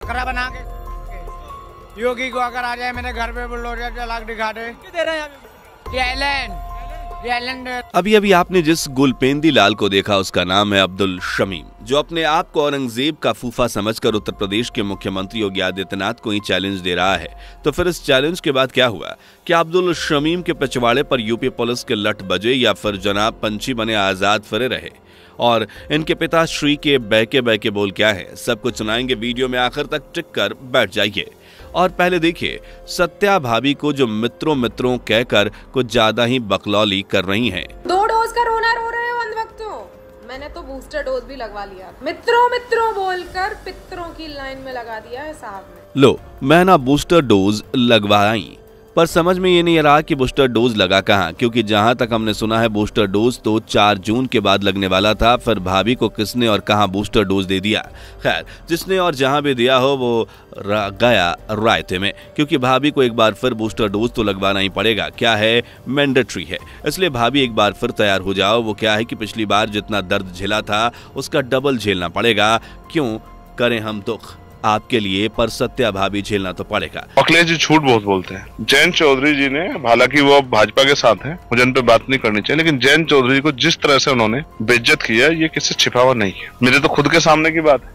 बकरा बना के योगी को अगर आ जाए मेरे घर पे बुलडोजर चला के दिखा दे रहे हैं। अभी अभी आपने जिस गुलपेंदी लाल को देखा उसका नाम है अब्दुल शमीम, जो अपने आप को औरंगजेब का फूफा समझकर उत्तर प्रदेश के मुख्यमंत्री योगी आदित्यनाथ को ही चैलेंज दे रहा है। तो फिर इस चैलेंज के बाद क्या हुआ? क्या अब्दुल शमीम के पिछवाड़े पर यूपी पुलिस के लट बजे या फिर जनाब पंछी बने आजाद फिरे रहे? और इनके पिता श्री के बहके बहके बोल क्या है, सब कुछ सुनाएंगे। वीडियो में आखिर तक टिक कर बैठ जाइए। और पहले देखिए सत्या भाभी को जो मित्रों कहकर कुछ ज्यादा ही बकलौली कर रही हैं। 2 डोज का रोना रो रहे हो अंधभक्तों, मैंने तो बूस्टर डोज भी लगवा लिया। मित्रों बोलकर पितरों की लाइन में लगा दिया है साहब ने। लो, मैं ना बूस्टर डोज लगवाई, पर समझ में ये नहीं आ रहा कि बूस्टर डोज लगा कहाँ, क्योंकि जहां तक हमने सुना है बूस्टर डोज तो 4 जून के बाद लगने वाला था। फिर भाभी को किसने और कहां बूस्टर डोज दे दिया? खैर, जिसने और जहां भी दिया हो वो गया रायते में, क्योंकि भाभी को एक बार फिर बूस्टर डोज तो लगवाना ही पड़ेगा। क्या है? मैंडेटरी है। इसलिए भाभी एक बार फिर तैयार हो जाओ। वो क्या है कि पिछली बार जितना दर्द झेला था उसका डबल झेलना पड़ेगा। क्यों करें हम दुख आपके लिए, पर सत्या भाभी झेलना तो पड़ेगा। अखिलेश जी झूठ बहुत बोलते हैं। जयंत चौधरी जी ने, हालांकि वो अब भाजपा के साथ हैं, मुझे उन पे बात नहीं करनी चाहिए, लेकिन जयंत चौधरी को जिस तरह से उन्होंने बेइज्जत किया, ये किसी छिपा हुआ नहीं है। मेरे तो खुद के सामने की बात है।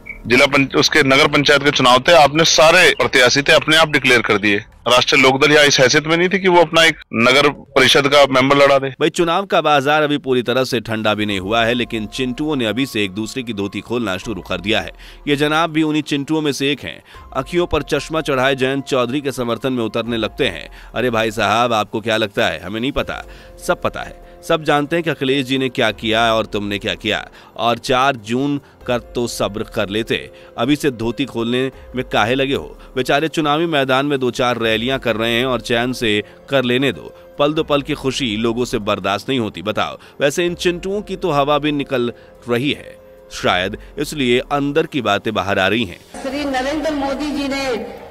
उसके नगर पंचायत के चुनाव थे, आपने सारे प्रत्याशी थे अपने आप डिक्लेयर कर दिए। राष्ट्रीय लोकदल या इस हैसियत में नहीं थी कि वो अपना एक नगर परिषद का मेंबर लड़ा दे। भाई, चुनाव का बाजार अभी पूरी तरह से ठंडा भी नहीं हुआ है, लेकिन चिंटुओं ने अभी से एक दूसरे की धोती खोलना शुरू कर दिया है। ये जनाब भी उन्हीं चिंटुओं में से एक हैं। अखियों पर चश्मा चढ़ाए जयंत चौधरी के समर्थन में उतरने लगते हैं। अरे भाई साहब, आपको क्या लगता है हमें नहीं पता? सब पता है, सब जानते हैं कि अखिलेश जी ने क्या किया और तुमने क्या किया। और 4 जून कर तो सब्र कर लेते, अभी से धोती खोलने में काहे लगे हो? बेचारे चुनावी मैदान में 2-4 रैलियां कर रहे हैं और चैन से कर लेने दो। पल दो पल की खुशी लोगों से बर्दाश्त नहीं होती। बताओ, वैसे इन चिंटुओं की तो हवा भी निकल रही है, शायद इसलिए अंदर की बातें बाहर आ रही हैं। श्री नरेंद्र मोदी जी ने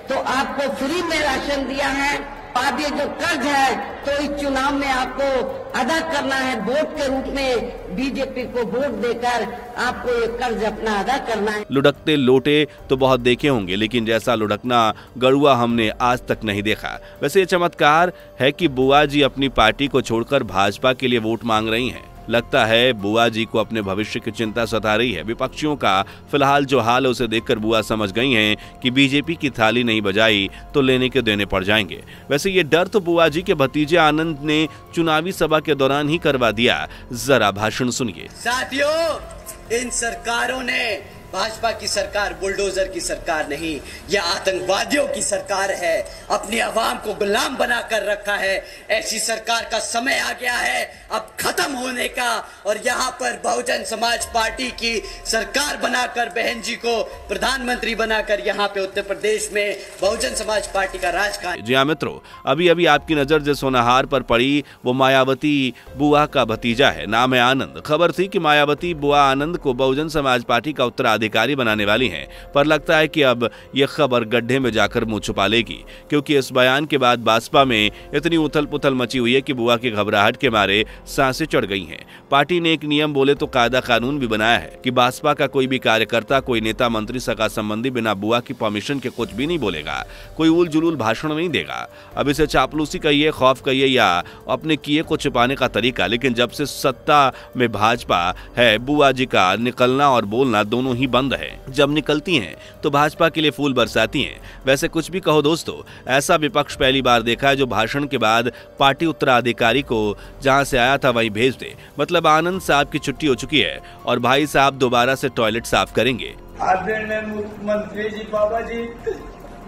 तो आपको फ्री में राशन दिया है, अब ये जो कर्ज है तो इस चुनाव में आपको अदा करना है। वोट के रूप में बीजेपी को वोट देकर आपको ये कर्ज अपना अदा करना है। लुढ़कते लोटे तो बहुत देखे होंगे, लेकिन जैसा लुढ़कना गड़ुआ हमने आज तक नहीं देखा। वैसे ये चमत्कार है कि बुआ जी अपनी पार्टी को छोड़कर भाजपा के लिए वोट मांग रही हैं। लगता है बुआ जी को अपने भविष्य की चिंता सता रही है। विपक्षियों का फिलहाल जो हाल है उसे देखकर बुआ समझ गई हैं कि बीजेपी की थाली नहीं बजाई तो लेने के देने पड़ जाएंगे। वैसे ये डर तो बुआ जी के भतीजे आनंद ने चुनावी सभा के दौरान ही करवा दिया। जरा भाषण सुनिए। साथियों, इन सरकारों ने, भाजपा की सरकार बुलडोजर की सरकार नहीं, यह आतंकवादियों की सरकार है। अपनी आवाम को गुलाम बनाकर रखा है। ऐसी सरकार का समय आ गया है अब खत्म होने का। और यहाँ पर बहुजन समाज पार्टी की सरकार बनाकर, बहन जी को प्रधानमंत्री बनाकर यहाँ पे उत्तर प्रदेश में बहुजन समाज पार्टी का राज कायम। जी हाँ मित्रों, अभी अभी आपकी नजर जिस होनहार पर पड़ी वो मायावती बुआ का भतीजा है, नाम है आनंद। खबर थी कि मायावती बुआ आनंद को बहुजन समाज पार्टी का उत्तराधिकारी बनाने वाली हैं, पर लगता है कि अब यह खबर गड्ढे में जाकर मुंह छुपा लेगी, क्योंकि इस बयान के बाद बासपा में इतनी उथल पुथल मची हुई है कि बुआ की घबराहट के मारे सांसें चढ़ गई हैं। पार्टी ने एक नियम बोले तो कायदा कानून भी बनाया है कि बासपा का कोई भी कार्यकर्ता, कोई नेता, मंत्री, सगा संबंधी बिना बुआ की परमिशन के कुछ भी नहीं बोलेगा, कोई उल जुलूल भाषण नहीं देगा। अब इसे चापलूसी कहिए, खौफ कहिए या अपने किए को छिपाने का तरीका, लेकिन जब से सत्ता में भाजपा है, बुआ जी का निकलना और बोलना दोनों ही बंद है। जब निकलती हैं तो भाजपा के लिए फूल बरसाती हैं। वैसे कुछ भी कहो दोस्तों, ऐसा विपक्ष पहली बार देखा है जो भाषण के बाद पार्टी उत्तराधिकारी को जहां से आया था वहीं भेज दे। मतलब आनंद साहब की छुट्टी हो चुकी है और भाई साहब दोबारा से टॉयलेट साफ करेंगे। आदरणीय मुख्यमंत्री जी, बाबा जी,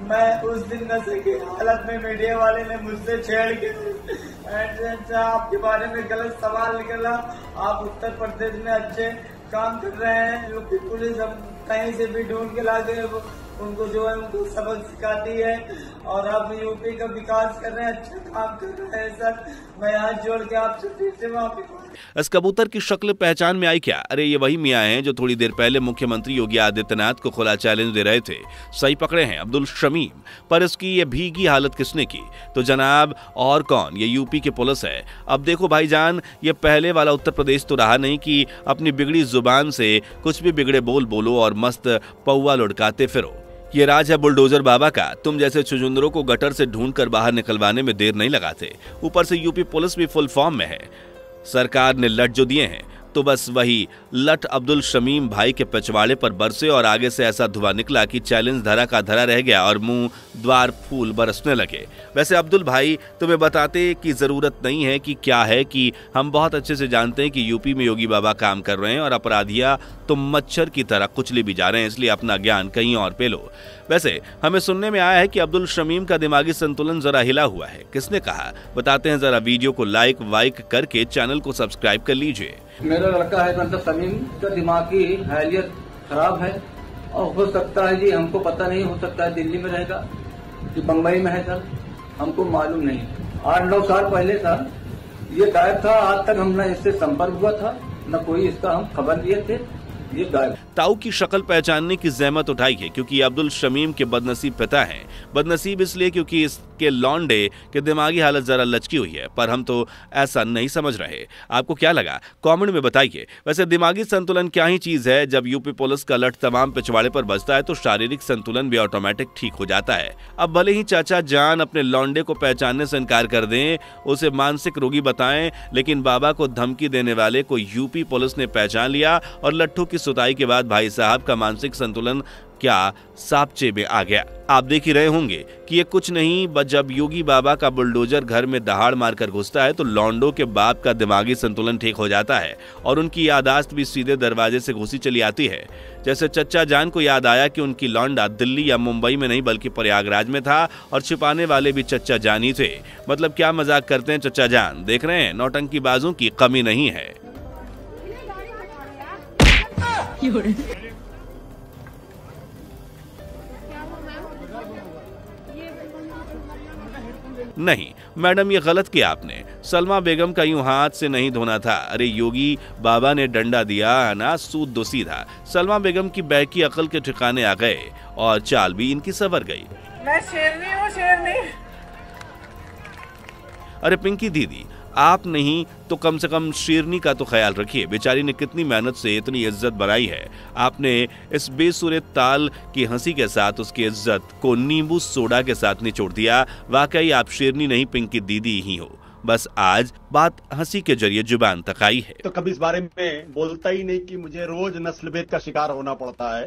मैं उस दिन नशे की हालत में मीडिया वाले ने मुझसे छेड़ के आपके बारे में गलत सवाल निकला। आप उत्तर प्रदेश में अच्छे काम कर रहे हैं, यूपी पुलिस अब कहीं से भी ढूंढ के लाके उनको जो है उनको सबक सिखाती है और अब यूपी का विकास कर रहे हैं, अच्छा काम कर रहे हैं सर। मैं हाथ जोड़ के आपसे फिर से माफी। इस कबूतर की शक्ल पहचान में आई क्या? अरे ये वही मियां हैं जो थोड़ी देर पहले मुख्यमंत्री योगी आदित्यनाथ को खुला चैलेंज दे रहे थे। सही पकड़े हैं, अब्दुल शमीम। पर इसकी ये भीगी हालत किसने की? तो जनाब और कौन, ये यूपी की पुलिस है। अब देखो भाईजान, ये पहले वाला उत्तर प्रदेश तो रहा नहीं कि अपनी बिगड़ी जुबान से कुछ भी बिगड़े बोल बोलो और मस्त पौवा लुढ़काते फिरो। ये राज है बुलडोजर बाबा का। तुम जैसे चुजुंदरों को गटर से ढूंढकर बाहर निकलवाने में देर नहीं लगाते। ऊपर से यूपी पुलिस भी फुल फॉर्म में है। सरकार ने लट जो दिए हैं तो बस वही लट अब्दुल शमीम भाई के पिछवाड़े पर बरसे और आगे से ऐसा धुआं निकला कि चैलेंज धरा का धरा रह गया और मुंह द्वार फूल बरसने लगे। वैसे अब्दुल भाई, तुम्हें बताते की जरूरत नहीं है कि क्या है कि हम बहुत अच्छे से जानते हैं कि यूपी में योगी बाबा काम कर रहे हैं और अपराधिया तो मच्छर की तरह कुचले भी जा रहे हैं, इसलिए अपना ज्ञान कहीं और पे लो। वैसे हमें सुनने में आया है कि अब्दुल शमीम का दिमागी संतुलन जरा हिला हुआ है। किसने कहा, बताते हैं। जरा वीडियो को लाइक वाइक करके चैनल को सब्सक्राइब कर लीजिए। मेरा लड़का है मतलब शमीम का दिमागी हालियत खराब है और हो सकता है जी, हमको पता नहीं, हो सकता है दिल्ली में रहेगा कि बम्बई में है सर, हमको मालूम नहीं। 8-9 साल पहले सर ये गायब था। आज तक हमने इससे संपर्क हुआ था, न कोई इसका हम खबर लिए थे। ये गायब। ताऊ की शक्ल पहचानने की जहमत उठाई है क्योंकि अब्दुल शमीम के बदनसीब पिता हैं। बदनसीब इसलिए क्योंकि इसके लौंडे के दिमागी हालत जरा लचकी हुई है, पर हम तो ऐसा नहीं समझ रहे। आपको क्या लगा, कमेंट में बताइए। वैसे दिमागी संतुलन क्या ही चीज है। जब यूपी पुलिस का लट तमाम पिछवाड़े पर बजता है तो शारीरिक संतुलन भी ऑटोमेटिक ठीक हो जाता है। अब भले ही चाचा जान अपने लौंडे को पहचानने से इनकार कर दें, उसे मानसिक रोगी बताएं, लेकिन बाबा को धमकी देने वाले को यूपी पुलिस ने पहचान लिया और लट्ठू की सुताई के बाद भाई साहब का मानसिक संतुलन क्या सापचे में आ गया। आप देख ही रहे होंगे कि ये कुछ नहीं, बस जब योगी बाबा का बुलडोजर घर में दहाड़ मारकर घुसता है तो लौंडो के बाप का दिमागी संतुलन ठीक हो जाता है और उनकी यादाश्त भी सीधे दरवाजे से घुसी चली आती है। जैसे चच्चा जान को याद आया कि उनकी लौंडा दिल्ली या मुंबई में नहीं बल्कि प्रयागराज में था और छिपाने वाले भी चच्चा जान ही थे। मतलब क्या मजाक करते हैं चच्चा जान, देख रहे हैं, नौटंकी बाजों की कमी नहीं है। नहीं मैडम, ये गलत किया आपने। सलमा बेगम का यूं हाथ से नहीं धोना था। अरे योगी बाबा ने डंडा दिया ना, सूद दो सीधा। सलमा बेगम की बैकी अकल के ठिकाने आ गए और चाल भी इनकी सवर गई। मैं शेरनी हूँ, शेरनी। अरे पिंकी दीदी, आप नहीं तो कम से कम शेरनी का तो ख्याल रखिए। बेचारी ने कितनी मेहनत से इतनी इज्जत बनाई है, आपने इस बेसुरे ताल की हंसी के साथ उसकी इज्जत को नींबू सोडा के साथ निचोड़ दिया। वाकई आप शेरनी नहीं पिंकी दीदी ही हो, बस आज बात हंसी के जरिए जुबान तक आई है। तो कभी इस बारे में बोलता ही नहीं कि मुझे रोज नस्लभेद का शिकार होना पड़ता है।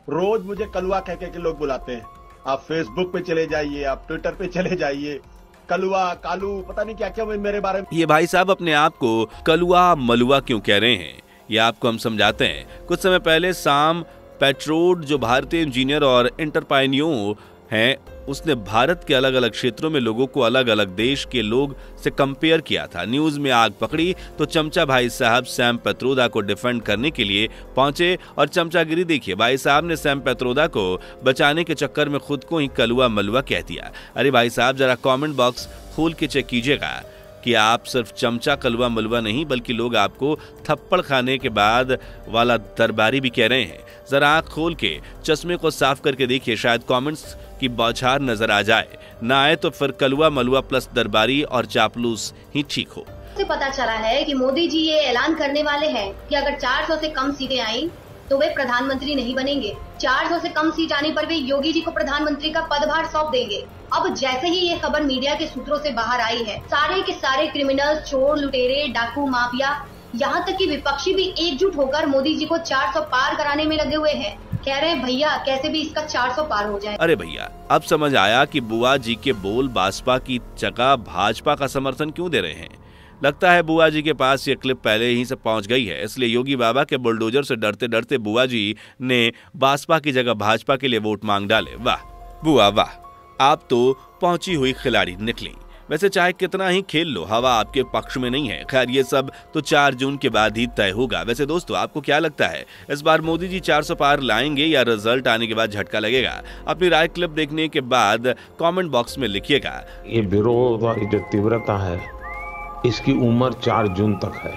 रोज मुझे कलुआ कह के लोग बुलाते हैं। आप फेसबुक पे चले जाइए, आप ट्विटर पे चले जाइए, कलुआ कालू पता नहीं क्या क्या मेरे बारे में। ये भाई साहब अपने आप को कलुआ मलुआ क्यों कह रहे हैं, ये आपको हम समझाते हैं। कुछ समय पहले साम पेट्रोड, जो भारतीय इंजीनियर और एंटरप्रेन्योर हैं, उसने भारत के अलग अलग क्षेत्रों में लोगों को अलग अलग देश के लोग से कंपेयर किया था। न्यूज में आग पकड़ी तो चमचा भाई साहब सैम पेत्रोदा को डिफेंड करने के लिए पहुंचे और चमचागिरी देखिए, भाई साहब ने सैम पेत्रोदा को बचाने के चक्कर में खुद को ही कलुआ मलुआ कह दिया। अरे भाई साहब, जरा कमेंट बॉक्स खोल के चेक कीजिएगा कि आप सिर्फ चमचा कलुआ मलुआ नहीं बल्कि लोग आपको थप्पड़ खाने के बाद वाला दरबारी भी कह रहे हैं। जरा आंख खोल के चश्मे को साफ करके देखिए, शायद कमेंट्स की बौछार नजर आ जाए। ना आए तो फिर कलुआ मलुआ प्लस दरबारी और चापलूस ही ठीक हो। से पता चला है कि मोदी जी ये ऐलान करने वाले हैं कि अगर 400 से कम सीटें आई तो वे प्रधानमंत्री नहीं बनेंगे। 400 से कम सीट आने पर वे योगी जी को प्रधानमंत्री का पदभार सौंप देंगे। अब जैसे ही ये खबर मीडिया के सूत्रों से बाहर आई है, सारे के सारे क्रिमिनल, चोर, लुटेरे, डाकू, माफिया, यहाँ तक कि विपक्षी भी एकजुट होकर मोदी जी को 400 पार कराने में लगे हुए हैं। कह रहे हैं भैया कैसे भी इसका 400 पार हो जाए। अरे भैया, अब समझ आया कि बुआ जी के बोल भाजपा की जगह भाजपा का समर्थन क्यों दे रहे हैं। लगता है बुआ जी के पास ये क्लिप पहले ही से पहुंच गई है, इसलिए योगी बाबा के बुलडोजर से डरते डरते बुआ जी ने भाजपा की जगह भाजपा के लिए वोट मांग डाले। वाह बुआ वाह, आप तो पहुंची हुई खिलाड़ी निकली। वैसे चाहे कितना ही खेल लो, हवा आपके पक्ष में नहीं है। खैर ये सब तो 4 जून के बाद ही तय होगा। वैसे दोस्तों, आपको क्या लगता है, इस बार मोदी जी 400 पार लाएंगे या रिजल्ट आने के बाद झटका लगेगा? अपनी राय क्लिप देखने के बाद कमेंट बॉक्स में लिखिएगा। ये विरोध और जो तीव्रता है, इसकी उम्र 4 जून तक है।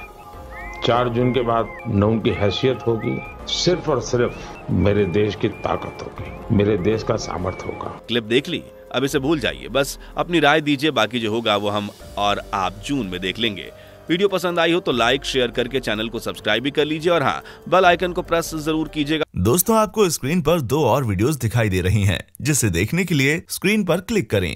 4 जून के बाद न उनकी हैसियत होगी, सिर्फ और सिर्फ मेरे देश की ताकत होगी, मेरे देश का सामर्थ्य होगा। क्लिप देख ली, अब इसे भूल जाइए, बस अपनी राय दीजिए। बाकी जो होगा वो हम और आप जून में देख लेंगे। वीडियो पसंद आई हो तो लाइक शेयर करके चैनल को सब्सक्राइब भी कर लीजिए और हाँ, बेल आइकन को प्रेस जरूर कीजिएगा। दोस्तों, आपको स्क्रीन पर 2 और वीडियोस दिखाई दे रही हैं, जिसे देखने के लिए स्क्रीन पर क्लिक करें।